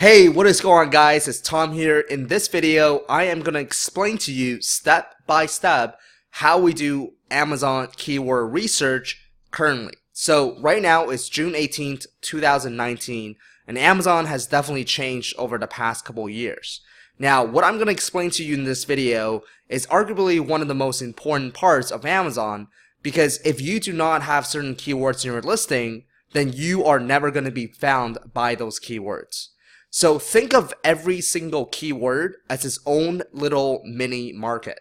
Hey, what is going on, guys? It's Tom here. In this video, I am going to explain to you step by step how we do Amazon keyword research currently. So right now it's June 18th, 2019, and Amazon has definitely changed over the past couple years. Now, what I'm going to explain to you in this video is arguably one of the most important parts of Amazon, because if you do not have certain keywords in your listing, then you are never going to be found by those keywords. So think of every single keyword as its own little mini market.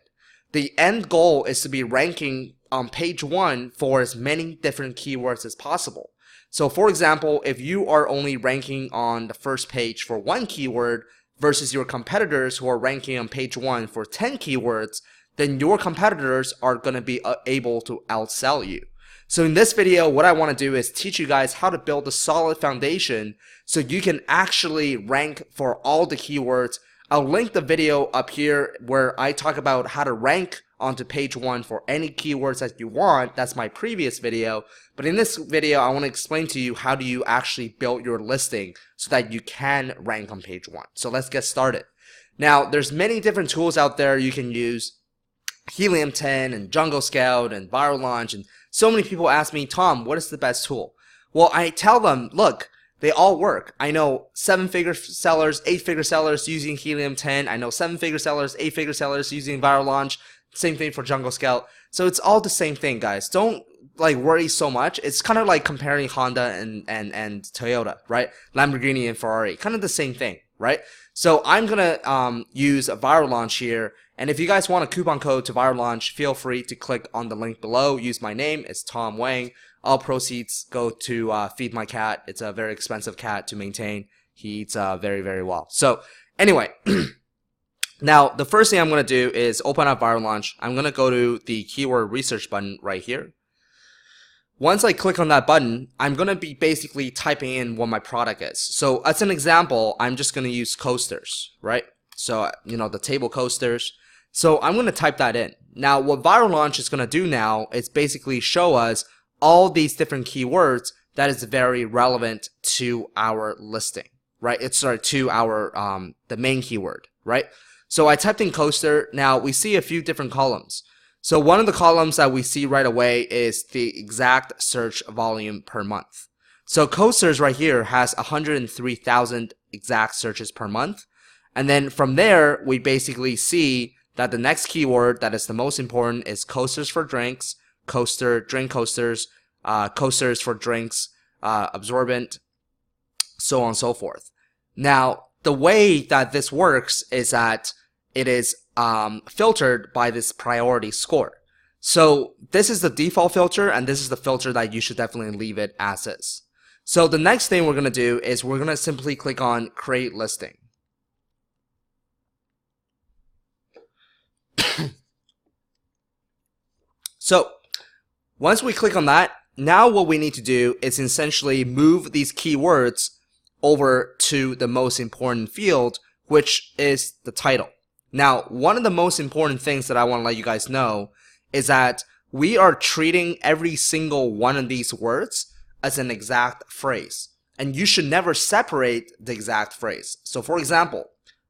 The end goal is to be ranking on page 1 for as many different keywords as possible. So for example, if you are only ranking on the first page for one keyword versus your competitors who are ranking on page 1 for 10 keywords, then your competitors are going to be able to outsell you. So in this video, what I want to do is teach you guys how to build a solid foundation so you can actually rank for all the keywords. I'll link the video up here where I talk about how to rank onto page 1 for any keywords that you want. That's my previous video. But in this video, I want to explain to you how do you actually build your listing so that you can rank on page 1. So let's get started. Now, there's many different tools out there you can use. Helium 10 and Jungle Scout and Viral Launch, and so many people ask me, Tom, what is the best tool? Well, I tell them, look, they all work. I know 7-figure sellers, 8-figure sellers using Helium 10. I know 7-figure sellers, 8-figure sellers using Viral Launch. Same thing for Jungle Scout. So it's all the same thing, guys. Don't worry so much. It's kind of like comparing Honda and Toyota, right? Lamborghini and Ferrari, kind of the same thing, right? So I'm gonna use a Viral Launch here. And if you guys want a coupon code to Viral Launch, feel free to click on the link below. Use my name. It's Tom Wang. All proceeds go to feed my cat. It's a very expensive cat to maintain. He eats very, very well. So anyway, now the first thing I'm going to do is open up Viral Launch. I'm going to go to the keyword research button right here. Once I click on that button, I'm going to be basically typing in what my product is. So as an example, I'm just going to use coasters, right? So, you know, the table coasters. So I'm going to type that in. Now, what Viral Launch is going to do now is basically show us all these different keywords that is very relevant to our listing, right? It's to our the main keyword, right? So I typed in coaster. Now we see a few different columns. So one of the columns that we see right away is the exact search volume per month. So coasters right here has 103,000 exact searches per month. And then from there, we basically see that the next keyword that is the most important is coasters for drinks, coaster, drink coasters, coasters for drinks, absorbent, so on and so forth. Now, the way that this works is that it is filtered by this priority score. So this is the default filter, and this is the filter that you should definitely leave it as is. So the next thing we're going to do is we're going to simply click on create listing. So once we click on that, now what we need to do is essentially move these keywords over to the most important field, which is the title. Now, one of the most important things that I want to let you guys know is that we are treating every single one of these words as an exact phrase, and you should never separate the exact phrase. So for example,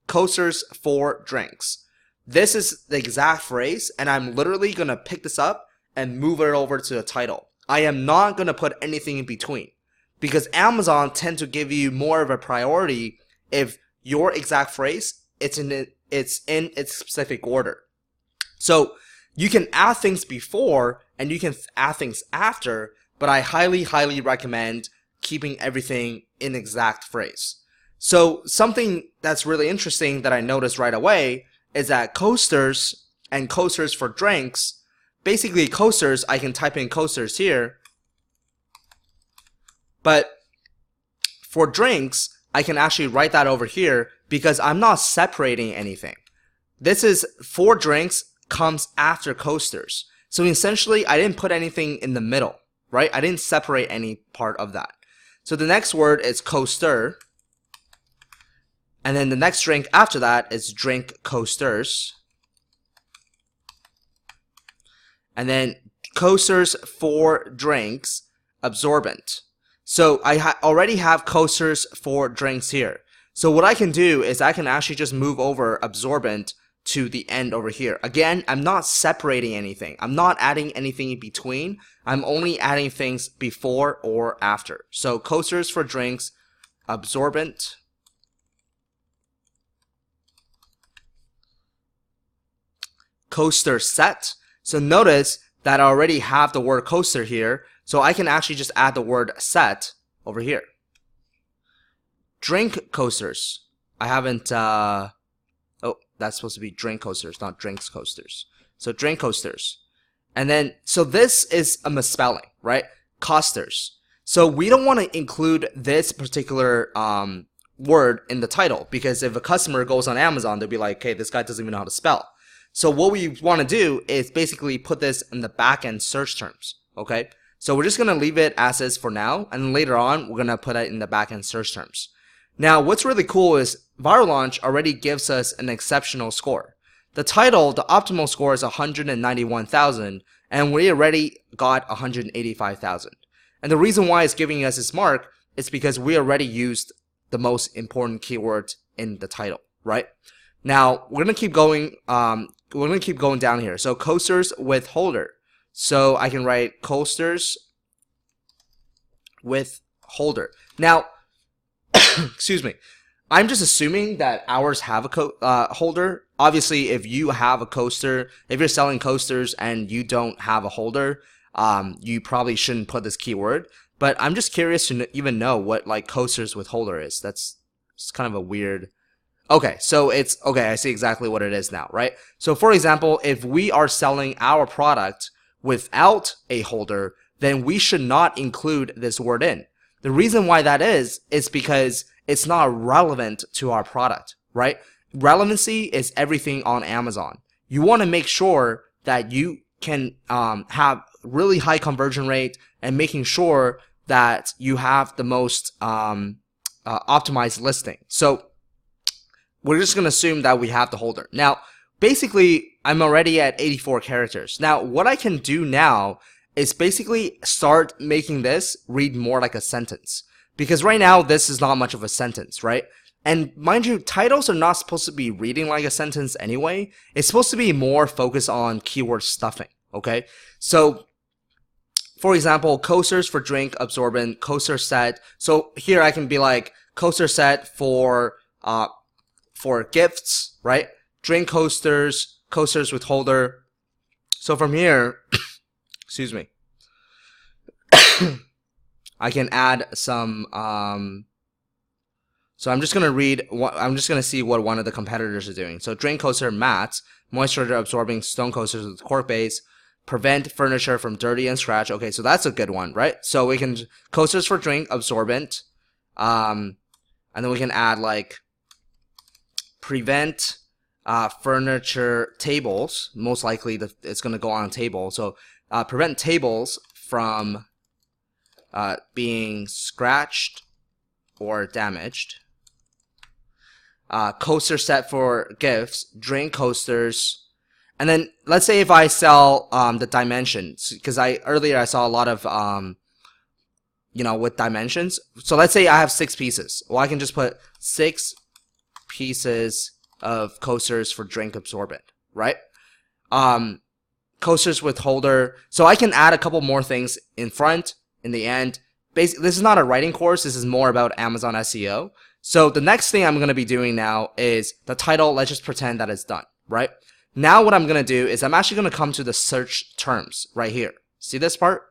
coasters for drinks. This is the exact phrase, and I'm literally going to pick this up and move it over to the title. I am not going to put anything in between, because Amazon tends to give you more of a priority if your exact phrase it's in its specific order. So you can add things before and you can add things after, but I highly recommend keeping everything in exact phrase. So something that's really interesting that I noticed right away is that coasters and coasters for drinks, basically coasters, I can type in coasters here, but for drinks, I can actually write that over here because I'm not separating anything. This is for drinks comes after coasters. So essentially, I didn't put anything in the middle, right? I didn't separate any part of that. So the next word is coaster. And then the next drink after that is drink coasters. And then coasters for drinks, absorbent. So I already have coasters for drinks here. So what I can do is I can actually just move over absorbent to the end over here. Again, I'm not separating anything. I'm not adding anything in between. I'm only adding things before or after. So coasters for drinks, absorbent, coaster set. So notice that I already have the word coaster here, so I can actually just add the word set over here. Drink coasters. I haven't, oh, that's supposed to be drink coasters, not drinks coasters. So drink coasters. And then, so this is a misspelling, right? Costers. So we don't want to include this particular word in the title, because if a customer goes on Amazon, they'll be like, okay, this guy doesn't even know how to spell. So what we want to do is basically put this in the backend search terms, okay? So we're just going to leave it as is for now, and later on, we're going to put it in the backend search terms. Now, what's really cool is Viral Launch already gives us an exceptional score. The title, the optimal score is 191,000, and we already got 185,000. And the reason why it's giving us this mark is because we already used the most important keyword in the title, right? Now, we're going to keep going, down here. So coasters with holder. So I can write coasters with holder. Now, excuse me, I'm just assuming that ours have a holder. Obviously, if you have a coaster, if you're selling coasters and you don't have a holder, you probably shouldn't put this keyword. But I'm just curious to even know what like coasters with holder is. It's kind of a weird. Okay, so it's okay. I see exactly what it is now, right? So for example, if we are selling our product without a holder, then we should not include this word in. The reason why that is because it's not relevant to our product, right? Relevancy is everything on Amazon. You want to make sure that you can have really high conversion rate and making sure that you have the most optimized listing. So we're just going to assume that we have the holder. Now, basically, I'm already at 84 characters. Now, what I can do now is basically start making this read more like a sentence. Because right now, this is not much of a sentence, right? And mind you, titles are not supposed to be reading like a sentence anyway. It's supposed to be more focused on keyword stuffing, okay? So, for example, coasters for drink, absorbent, coaster set. So here I can be like, coaster set for gifts, right? Drink coasters, coasters with holder. So from here, excuse me, I can add some, so I'm just going to read, I'm just going to see what one of the competitors are doing. So drink coaster mats, moisture absorbing stone coasters with cork base, prevent furniture from dirty and scratch. Okay, so that's a good one, right? So we can, coasters for drink, absorbent, and then we can add like, prevent furniture tables. Most likely it's going to go on a table. So prevent tables from being scratched or damaged. Coaster set for gifts, drink coasters. And then let's say if I sell the dimensions, because earlier I saw a lot of with dimensions. So let's say I have 6 pieces. Well, I can just put 6 pieces of coasters for drink absorbent, right? Coasters with holder. So I can add a couple more things in front, in the end. Basically, this is not a writing course. This is more about Amazon SEO. So the next thing I'm going to be doing now is the title. Let's just pretend that it's done, right? Now what I'm going to do is I'm actually going to come to the search terms right here. See this part?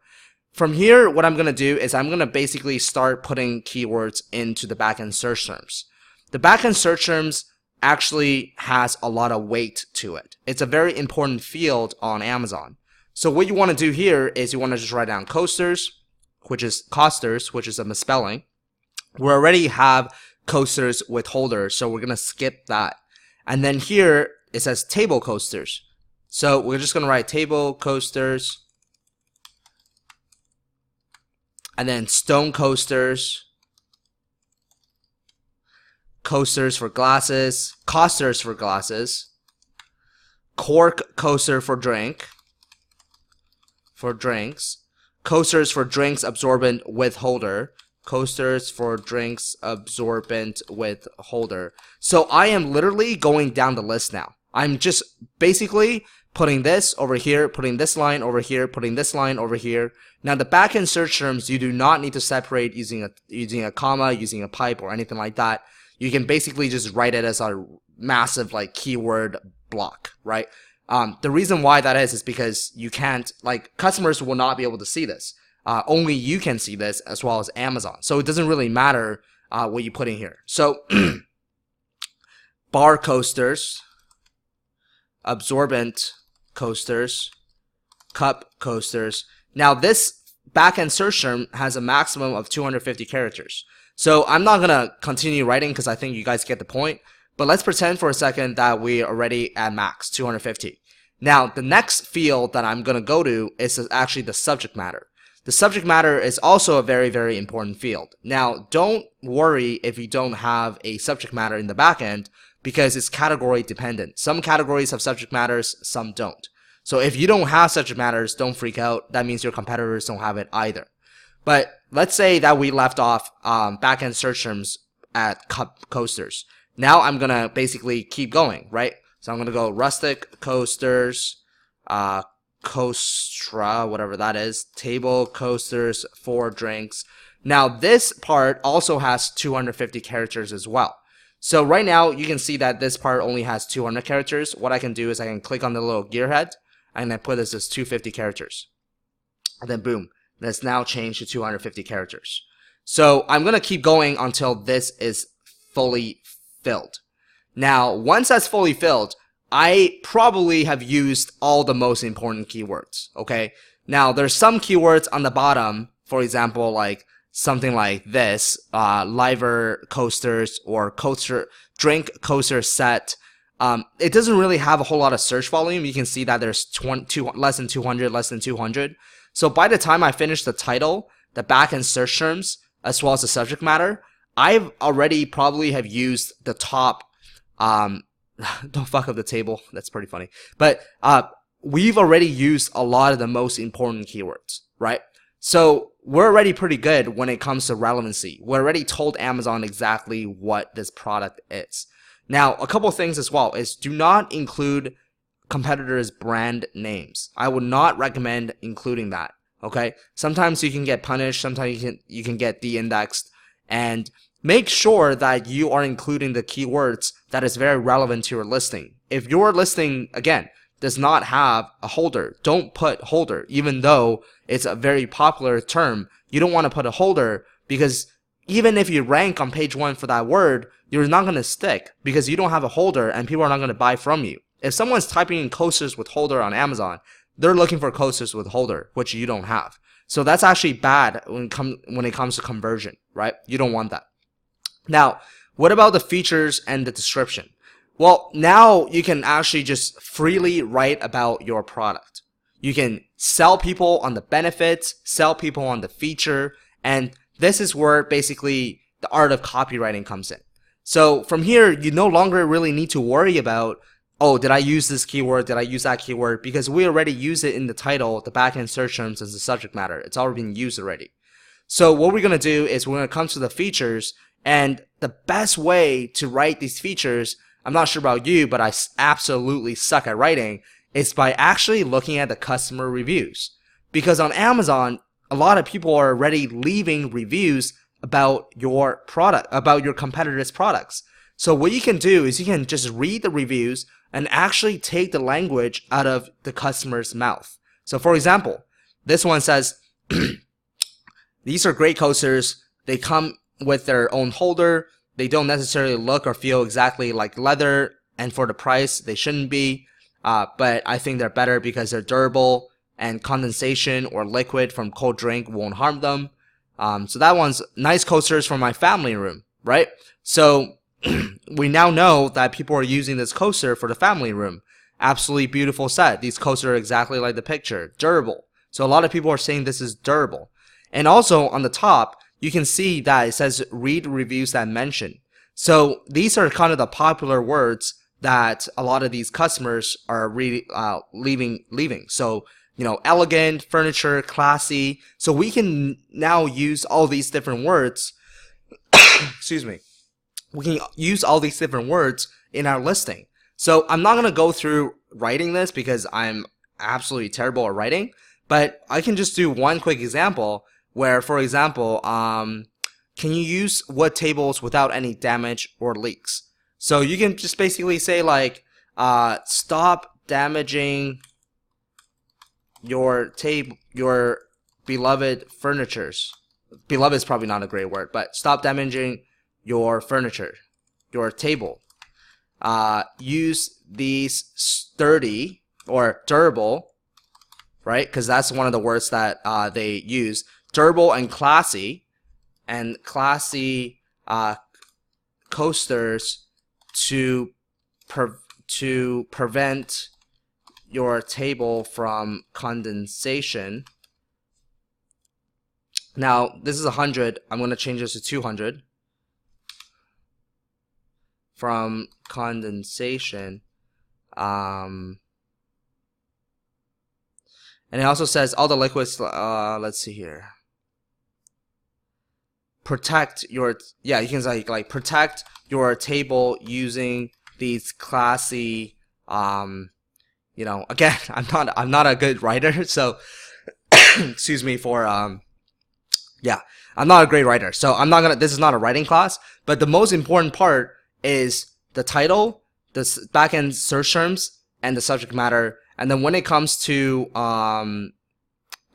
From here, what I'm going to do is I'm going to basically start putting keywords into the backend search terms. The backend search terms actually has a lot of weight to it. It's a very important field on Amazon. So what you want to do here is you want to just write down coasters, which is costers, which is a misspelling. We already have coasters with holders, so we're going to skip that. And then here it says table coasters. So we're just going to write table coasters. And then stone coasters. Coasters for glasses, costers for glasses, cork coaster for drinks, coasters for drinks absorbent with holder, coasters for drinks absorbent with holder. So I am literally going down the list now. I'm just basically putting this over here, putting this line over here, putting this line over here. Now the backend search terms, you do not need to separate using a comma, using a pipe, or anything like that. You can basically just write it as a massive like keyword block, right? The reason why that is because you can't, like, customers will not be able to see this. Only you can see this, as well as Amazon. So it doesn't really matter what you put in here. So bar coasters, absorbent coasters, cup coasters. Now this backend search term has a maximum of 250 characters. So I'm not gonna continue writing because I think you guys get the point. But let's pretend for a second that we're already at max 250. Now the next field that I'm gonna go to is actually the subject matter. The subject matter is also a very, very important field. Now don't worry if you don't have a subject matter in the backend, because it's category dependent. Some categories have subject matters, some don't. So if you don't have subject matters, don't freak out. That means your competitors don't have it either. But let's say that we left off backend search terms at cup coasters. Now I'm gonna basically keep going, right? So I'm gonna go rustic coasters, coastra, whatever that is, table coasters for drinks. Now this part also has 250 characters as well. So right now you can see that this part only has 200 characters. What I can do is I can click on the little gearhead and then put this as 250 characters. And then boom, that's now changed to 250 characters. So I'm gonna keep going until this is fully filled. Now once that's fully filled, I probably have used all the most important keywords, okay? Now there's some keywords on the bottom, for example, like something like this, liver coasters or coaster drink coaster set. It doesn't really have a whole lot of search volume. You can see that there's less than 200. So by the time I finish the title, the backend search terms, as well as the subject matter, I've already probably have used the top, don't fuck up the table, that's pretty funny. But we've already used a lot of the most important keywords, right? So we're already pretty good when it comes to relevancy. We already told Amazon exactly what this product is. Now, a couple things as well is do not include competitors' brand names. I would not recommend including that, okay? Sometimes you can get punished, sometimes you can get de-indexed, and make sure that you are including the keywords that is very relevant to your listing. If your listing, again, does not have a holder, don't put holder, even though it's a very popular term. You don't want to put a holder because even if you rank on page 1 for that word, you're not going to stick because you don't have a holder and people are not going to buy from you. If someone's typing in coasters with holder on Amazon, they're looking for coasters with holder, which you don't have. So that's actually bad when it comes to conversion, right? You don't want that. Now, what about the features and the description? Well, now you can actually just freely write about your product. You can sell people on the benefits, sell people on the feature, and this is where basically the art of copywriting comes in. So from here, you no longer really need to worry about, oh, did I use this keyword? Did I use that keyword? Because we already use it in the title, the backend search terms as the subject matter. It's already been used already. So what we're going to do is we're going to come to the features, and the best way to write these features, I'm not sure about you, but I absolutely suck at writing, is by actually looking at the customer reviews. Because on Amazon, a lot of people are already leaving reviews about your product, about your competitors' products. So what you can do is you can just read the reviews and actually take the language out of the customer's mouth. So for example, this one says, these are great coasters. They come with their own holder. They don't necessarily look or feel exactly like leather, and for the price, they shouldn't be. But I think they're better because they're durable, and condensation or liquid from cold drink won't harm them. So that one's nice coasters for my family room, right? So we now know that people are using this coaster for the family room. Absolutely beautiful set. These coasters are exactly like the picture. Durable. So a lot of people are saying this is durable. And also on the top, you can see that it says read reviews that mention. So these are kind of the popular words that a lot of these customers are really leaving. So elegant, furniture, classy. So we can now use all these different words. Excuse me. We can use all these different words in our listing. So I'm not going to go through writing this because I'm absolutely terrible at writing, but I can just do one quick example where, for example, can you use wood tables without any damage or leaks? So you can just basically say like, stop damaging your beloved furnitures. Beloved is probably not a great word, but stop damaging your furniture, your table. Use these sturdy or durable, right? Because that's one of the words that they use. Durable and classy coasters to prevent your table from condensation. Now this is 100. I'm going to change this to 200. From condensation. And it also says all the liquids. Let's see here. Protect your, yeah, you can say like protect your table using these classy, again, I'm not a good writer, so excuse me for yeah, I'm not a great writer, so I'm not gonna, this is not a writing class, but the most important part is the title, the backend search terms, and the subject matter. And then when it comes to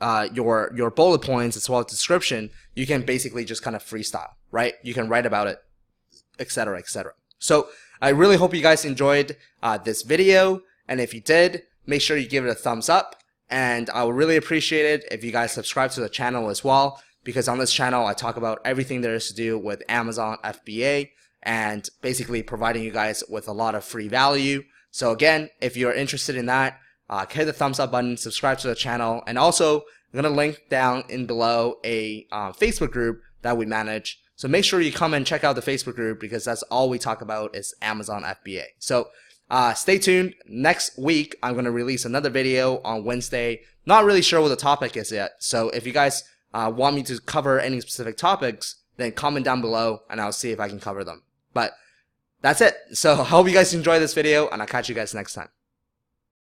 your bullet points as well as description, you can basically just kind of freestyle, right? You can write about it, etc., etc. So I really hope you guys enjoyed this video, and if you did, make sure you give it a thumbs up, and I would really appreciate it if you guys subscribe to the channel as well, because on this channel I talk about everything there is to do with Amazon FBA and basically providing you guys with a lot of free value. So again, if you're interested in that, hit the thumbs up button, subscribe to the channel, and also I'm going to link down in below a Facebook group that we manage. So make sure you come and check out the Facebook group, because that's all we talk about is Amazon FBA. So stay tuned. Next week, I'm going to release another video on Wednesday. Not really sure what the topic is yet. So if you guys want me to cover any specific topics, then comment down below and I'll see if I can cover them. But that's it. So I hope you guys enjoy this video, and I'll catch you guys next time.